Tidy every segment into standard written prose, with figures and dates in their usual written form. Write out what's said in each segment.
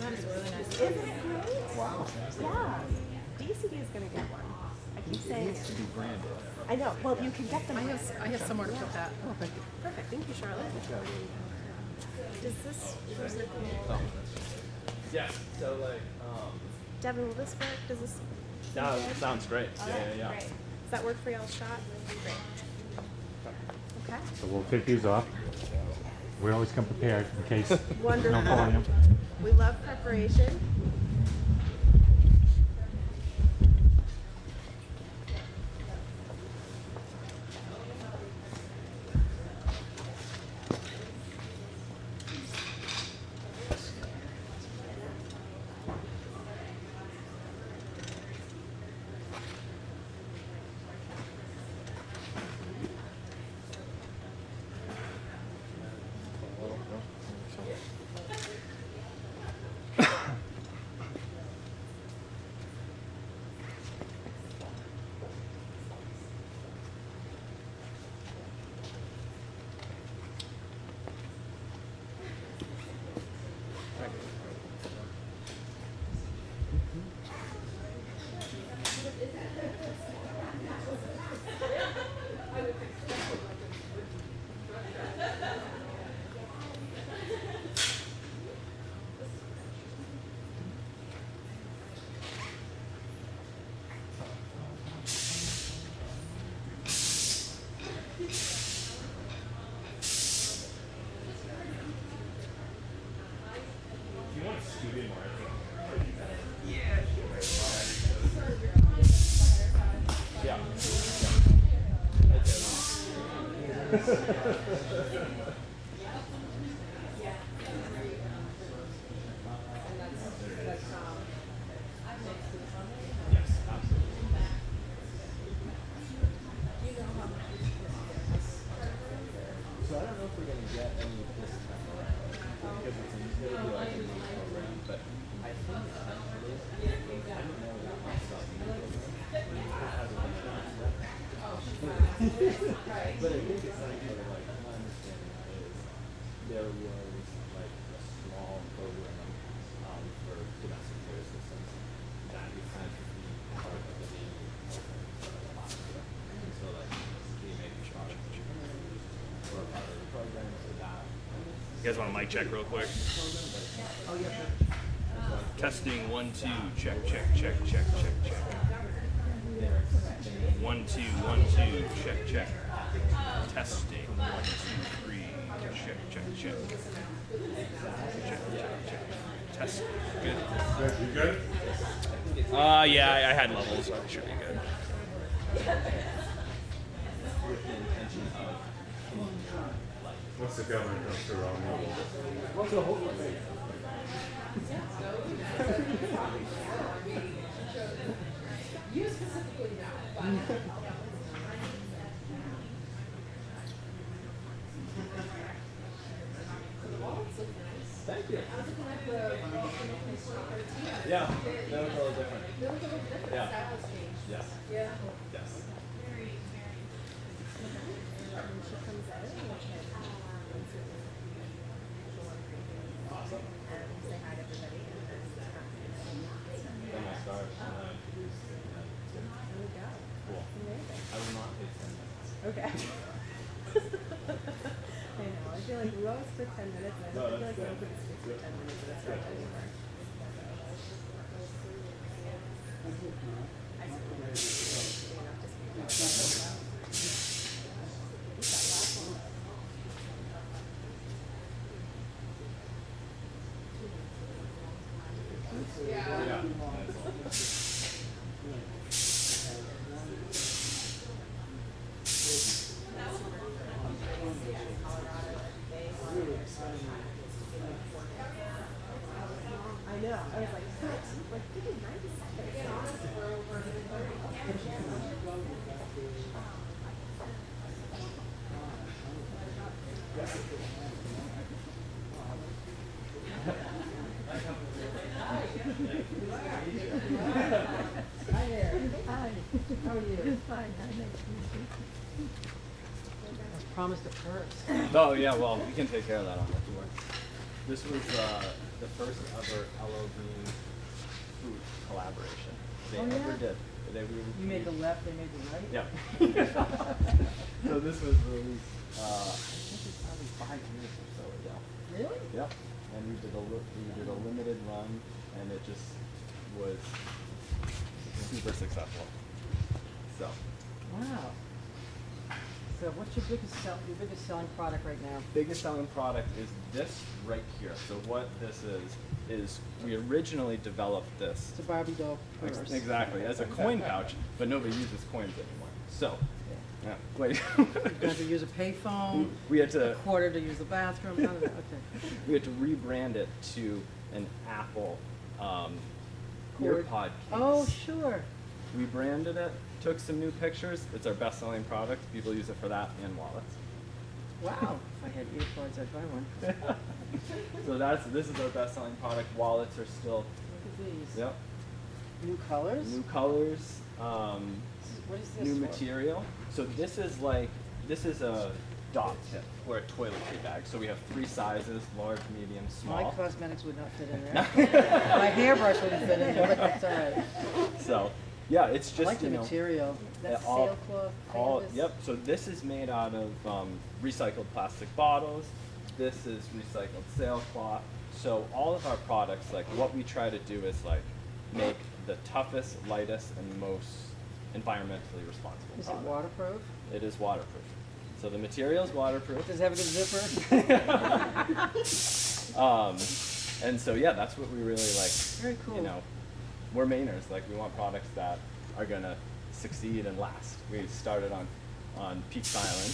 That is really nice. Isn't it great? Wow. Yeah. DCD is going to get one. I keep saying It needs to it. be branded. I know. Well, you can get them. I have somewhere to put that. Oh, thank you. Perfect. Thank you, Charlotte. Does this, Oh, Yeah. So like, Devin, will this work? Does this? no, it sounds great. Yeah. Great. Does that work for y'all's shot? Great. Okay. So we'll take these off. We always come prepared in case Wonderful. no volume. We love preparation. You want to scoot in more? Yeah. Yes, absolutely. So I don't know if we're gonna get any of this time around because it's gonna be like a new program, but I think essentially I don't know that much about the new program. It hasn't been announced yet. But I think essentially like my understanding is there was like a small program for domestic care systems that is meant to be part of the main program. So like we make sure we're part of the program so that You guys want a mic check real quick? Testing 1 2 check. 1 2 1 2 check. Testing 1 2 3 check. Testing. Good. You good? Yeah, I had levels, so I should be good. Once the government comes through, I'll know. thank you. Yeah, that was a little different. Yeah. Yes. Yes. Awesome. Then I start and I introduce cool. I will not take 10 minutes. Okay. I know. I feel like we always for 10 minutes. And I No, feel that's like we good. open speak for 10 minutes and it's not anymore. I know. I was like, give me 90 seconds. Hi there. Hi. How are you? Fine. Promised it first. Oh yeah, well we can take care of that on what you want. This was the first ever LL Bean food collaboration they Oh, ever yeah? did. You made the left, they made the right? Yeah. So this was released, I think it's probably 5 years or so ago. Really? Yep. And we did a limited run, and it just was super successful. So. Wow. So what's your biggest selling product right now? Biggest selling product is this right here. So what this is we originally developed this. It's a Barbie doll purse. Exactly, as a coin pouch, but nobody uses coins anymore. So, yeah, wait. You had to use a payphone, We had to a quarter to use the bathroom, none of that, okay. we had to rebrand it to an Apple Cord. earpod case. Oh, sure. We branded it, took some new pictures. It's our best-selling product. People use it for that and wallets. Wow. If I had earplugs, I'd buy one. So this is our best-selling product. Wallets are still, Look at these. yep, New colors? new colors. What is this New for? material. So this is a dot tip or a toiletry bag. So we have 3 sizes: large, medium, My small. cosmetics would not fit in there. My hairbrush wouldn't fit in there, but that's all right. So yeah, it's just I like the you know, material. That's all- sailcloth. all canvas. yep. So this is made out of recycled plastic bottles. This is recycled sailcloth. So all of our products, like what we try to do is like make the toughest, lightest, and most environmentally responsible Is it product. waterproof? It is waterproof. So the material is waterproof. Does it have a good zipper? And so yeah, that's what we really like. Very cool. You know, we're Mainers. Like we want products that are gonna succeed and last. We started on Peaks Island,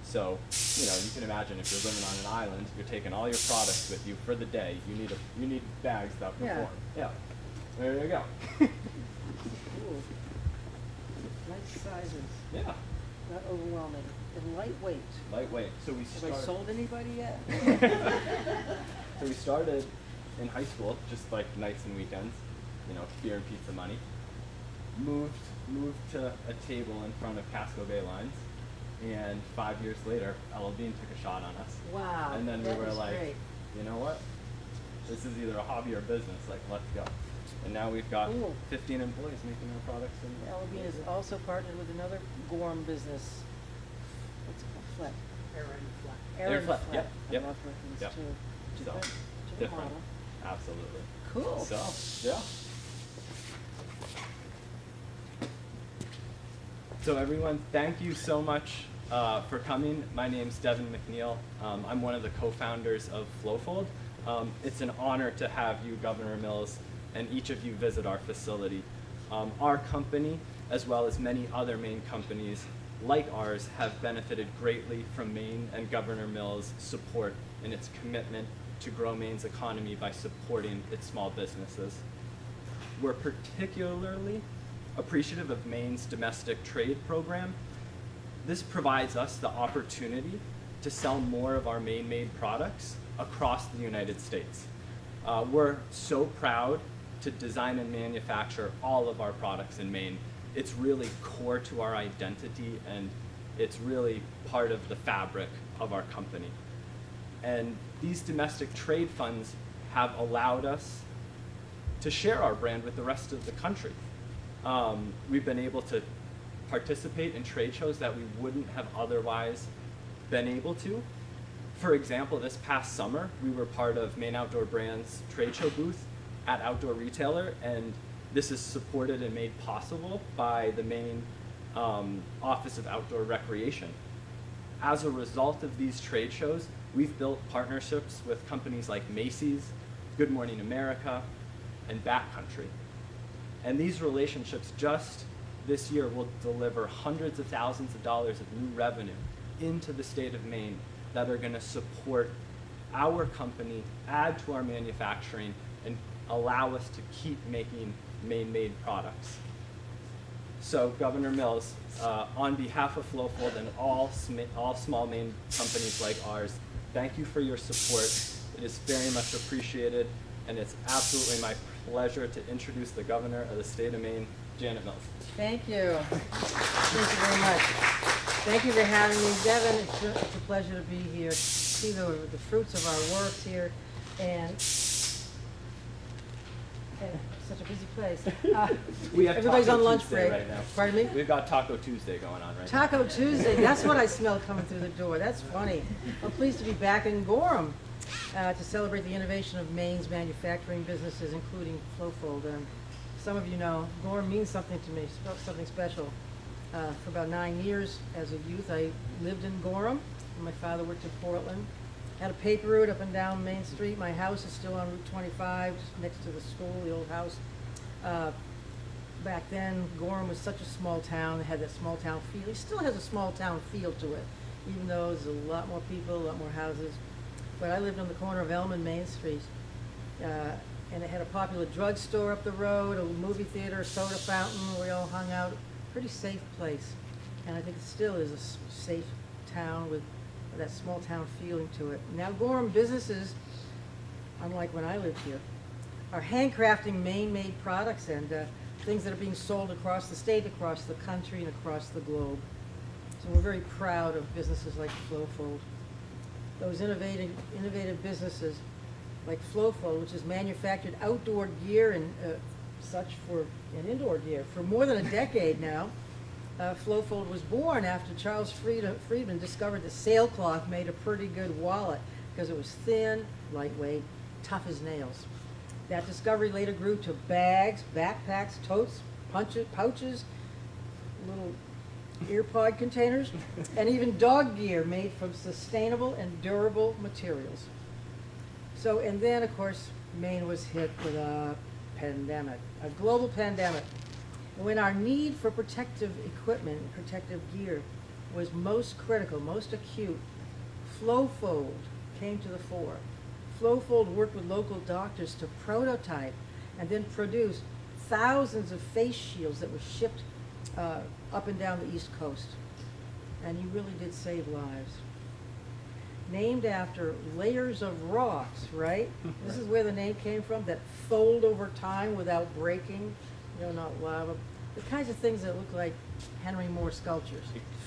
so you know you can imagine if you're living on an island, you're taking all your products with you for the day. You need bags that Yeah. perform. Yeah. There you go. Cool. Nice sizes. Yeah. Not overwhelming. And lightweight. Lightweight. So we Have I started. sold anybody yet? So we started in high school, just like nights and weekends, you know, beer and pizza money. Moved to a table in front of Casco Bay Lines, and 5 years later, LL Bean took a shot on us. Wow. And then we that were was like, great. you know what? This is either a hobby or business. Like, let's go. And now we've got Cool. 15 employees making our products. Alabine is also partnered with another Gorham business. What's it called? Fleck. Aaron Fleck, Fleck. yep, yep, I love her things yep. too. So, Different different. model. Absolutely. Cool. So, yeah. So everyone, thank you so much for coming. My name's Devin McNeil. I'm one of the co-founders of Flowfold. It's an honor to have you, Governor Mills, and each of you visit our facility. Our company, as well as many other Maine companies like ours, have benefited greatly from Maine and Governor Mills' support in its commitment to grow Maine's economy by supporting its small businesses. We're particularly appreciative of Maine's domestic trade program. This provides us the opportunity to sell more of our Maine-made products across the United States. We're so proud to design and manufacture all of our products in Maine. It's really core to our identity, and it's really part of the fabric of our company. And these domestic trade funds have allowed us to share our brand with the rest of the country. We've been able to participate in trade shows that we wouldn't have otherwise been able to. For example, this past summer, we were part of Maine Outdoor Brands trade show booth at Outdoor Retailer, and this is supported and made possible by the Maine Office of Outdoor Recreation. As a result of these trade shows, we've built partnerships with companies like Macy's, Good Morning America, and Backcountry. And these relationships just this year will deliver hundreds of thousands of dollars of new revenue into the state of Maine that are going to support our company, add to our manufacturing, and allow us to keep making Maine-made products. So, Governor Mills, on behalf of Flowfold and all small Maine companies like ours, thank you for your support. It is very much appreciated, and it's absolutely my pleasure to introduce the Governor of the state of Maine, Janet Mills. Thank you. Thank you very much. Thank you for having me. Devin, it's a pleasure to be here, see the fruits of our work here. And And such a busy place. We have Everybody's Taco on lunch Tuesday break. right now. Pardon me? We've got Taco Tuesday going on right Taco Tuesday, that's what I smelled coming through the door. That's funny. I'm pleased to be back in Gorham to celebrate the innovation of Maine's manufacturing businesses, including Flowfold. Some of you know, Gorham means something to me, something special. For about 9 years as a youth, I lived in Gorham. My father worked in Portland. Had a paper route up and down Main Street. My house is still on Route 25, just next to the school, the old house. Back then, Gorham was such a small town. It had that small town feel. It still has a small town feel to it, even though there's a lot more people, a lot more houses. But I lived on the corner of Elm and Main Street. And it had a popular drugstore up the road, a movie theater, a soda fountain where we all hung out. Pretty safe place. And I think it still is a safe town with that small town feeling to it. Now Gorham businesses, unlike when I lived here, are handcrafting Maine-made products and things that are being sold across the state, across the country, and across the globe. So we're very proud of businesses like Flowfold. Those innovative businesses like Flowfold, which has manufactured outdoor gear and and indoor gear for more than a decade now. Flowfold was born after Charles Friedman discovered that sailcloth made a pretty good wallet because it was thin, lightweight, tough as nails. That discovery later grew to bags, backpacks, totes, pouches, little earpod containers, and even dog gear made from sustainable and durable materials. So, and then of course, Maine was hit with a pandemic, a global pandemic. When our need for protective equipment, protective gear was most critical, most acute, Flowfold came to the fore. Flowfold worked with local doctors to prototype and then produce thousands of face shields that were shipped up and down the East Coast. And you really did save lives. Named after layers of rocks, right? This is where the name came from, that fold over time without breaking, you know, not lava. The kinds of things that look like Henry Moore sculptures.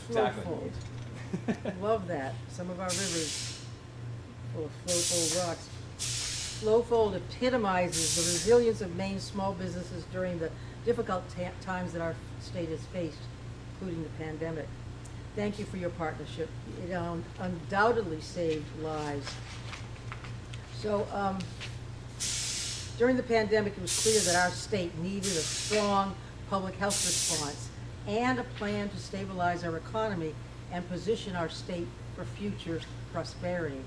Exactly. Flowfold. Love that. Some of our rivers full of Flowfold rocks. Flowfold epitomizes the resilience of Maine's small businesses during the difficult times that our state has faced, including the pandemic. Thank you for your partnership. It undoubtedly saved lives. So during the pandemic, it was clear that our state needed a strong public health response and a plan to stabilize our economy and position our state for future prosperity.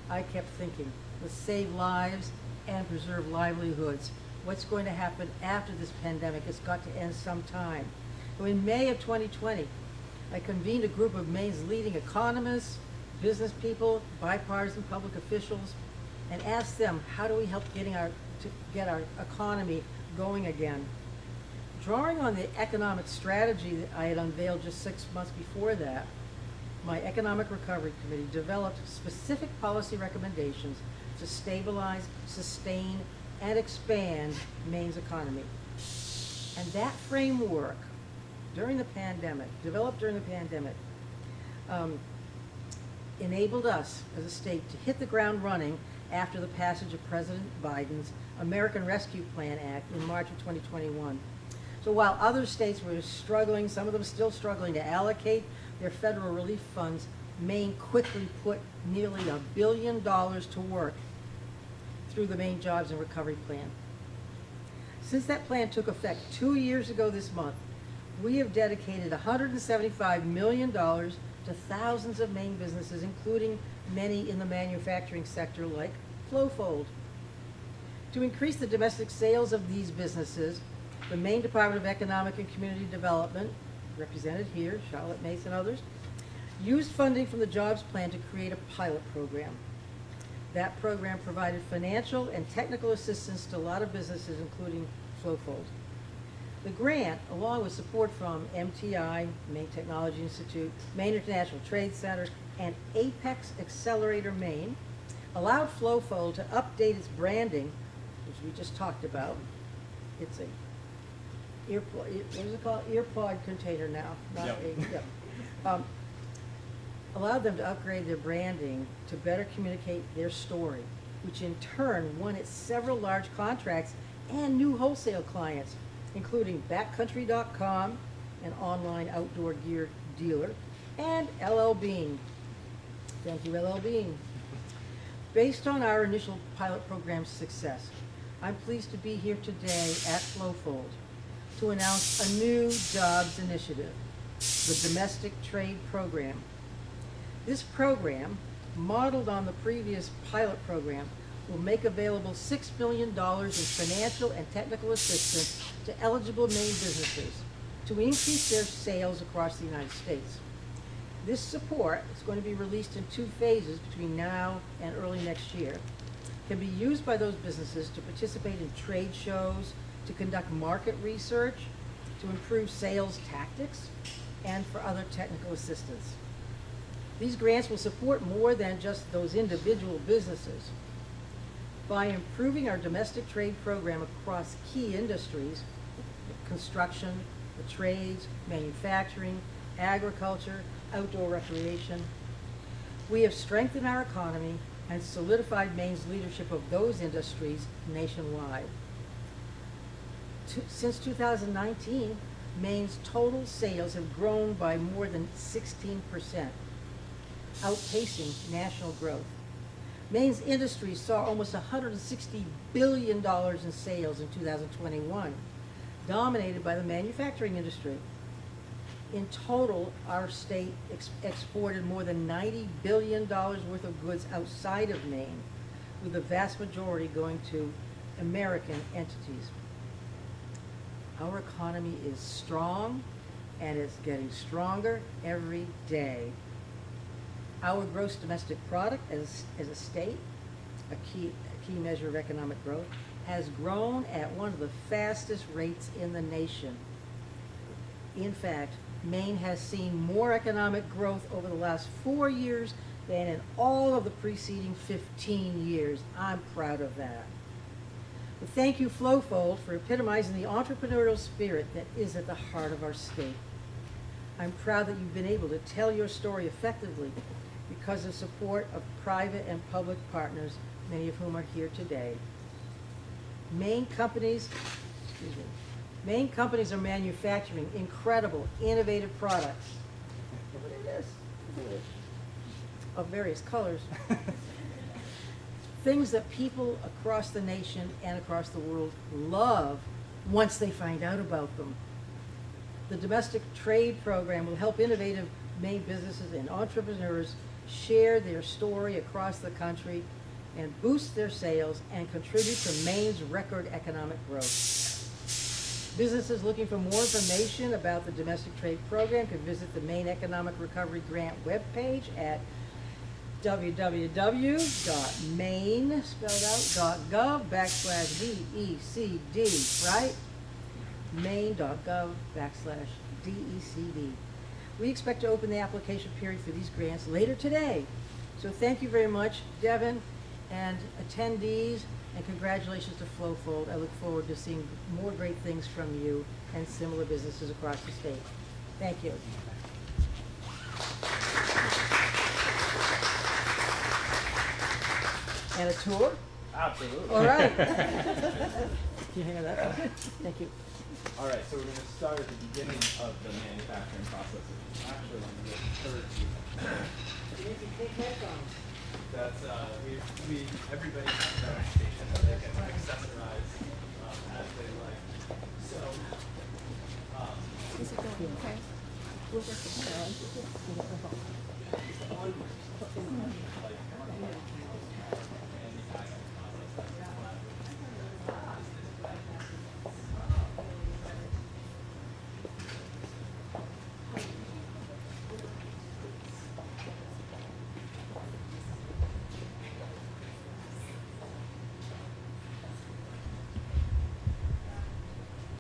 I kept thinking, let's save lives and preserve livelihoods. What's going to happen after this pandemic has got to end sometime. So in May of 2020, I convened a group of Maine's leading economists, business people, bipartisan public officials, and asked them, how do we help get our economy going again? Drawing on the economic strategy that I had unveiled just 6 months before that, my Economic Recovery Committee developed specific policy recommendations to stabilize, sustain, and expand Maine's economy. And that framework, developed during the pandemic, enabled us as a state to hit the ground running after the passage of President Biden's American Rescue Plan Act in March of 2021. So while other states were struggling, some of them still struggling to allocate their federal relief funds, Maine quickly put nearly $1 billion to work through the Maine Jobs and Recovery Plan. Since that plan took effect 2 years ago this month, we have dedicated $175 million to thousands of Maine businesses, including many in the manufacturing sector like Flowfold. To increase the domestic sales of these businesses, the Maine Department of Economic and Community Development, represented here, Charlotte Mace and others, used funding from the Jobs Plan to create a pilot program. That program provided financial and technical assistance to a lot of businesses, including Flowfold. The grant, along with support from MTI, Maine Technology Institute, Maine International Trade Center, and Apex Accelerator Maine, allowed Flowfold to update its branding, which we just talked about. It's a what is it called? Earpod container now, not allowed them to upgrade their branding to better communicate their story which in turn won it several large contracts and new wholesale clients, including Backcountry.com, an online outdoor gear dealer, and LL Bean. Thank you, LL Bean. Based on our initial pilot program's success, I'm pleased to be here today at Flowfold to announce a new jobs initiative, the Domestic Trade Program. This program, modeled on the previous pilot program, will make available $6 million in financial and technical assistance to eligible Maine businesses to increase their sales across the United States. This support is going to be released in 2 phases between now and early next year. Can be used by those businesses to participate in trade shows, to conduct market research, to improve sales tactics, and for other technical assistance. These grants will support more than just those individual businesses. By improving our domestic trade program across key industries, construction, the trades, manufacturing, agriculture, outdoor recreation, we have strengthened our economy and solidified Maine's leadership of those industries nationwide. Since 2019, Maine's total sales have grown by more than 16%, outpacing national growth. Maine's industry saw almost $160 billion in sales in 2021, dominated by the manufacturing industry. In total, our state exported more than $90 billion worth of goods outside of Maine, with the vast majority going to American entities. Our economy is strong, and it's getting stronger every day. Our gross domestic product as a state, a key measure of economic growth, has grown at one of the fastest rates in the nation. In fact, Maine has seen more economic growth over the last 4 years than in all of the preceding 15 years. I'm proud of that. But thank you, Flowfold, for epitomizing the entrepreneurial spirit that is at the heart of our state. I'm proud that you've been able to tell your story effectively because of support of private and public partners, many of whom are here today. Maine companies are manufacturing incredible, innovative products. Look at this. Of various colors. Things that people across the nation and across the world love once they find out about them. The Domestic Trade Program will help innovative Maine businesses and entrepreneurs share their story across the country and boost their sales and contribute to Maine's record economic growth. Businesses looking for more information about the Domestic Trade Program can visit the Maine Economic Recovery Grant webpage at www.maine.gov/DECD, right? Maine.gov/DECD. We expect to open the application period for these grants later today. So thank you very much, Devin, and attendees, and congratulations to Flowfold. I look forward to seeing more great things from you and similar businesses across the state. Thank you. And a tour? Absolutely. All right. Can you hang on that? Thank you. All right, so we're going to start at the beginning of the manufacturing process. Actually, on the third sheet. That's everybody has their own station that they can accessorize as they like. So, Is it going okay? We'll work it out.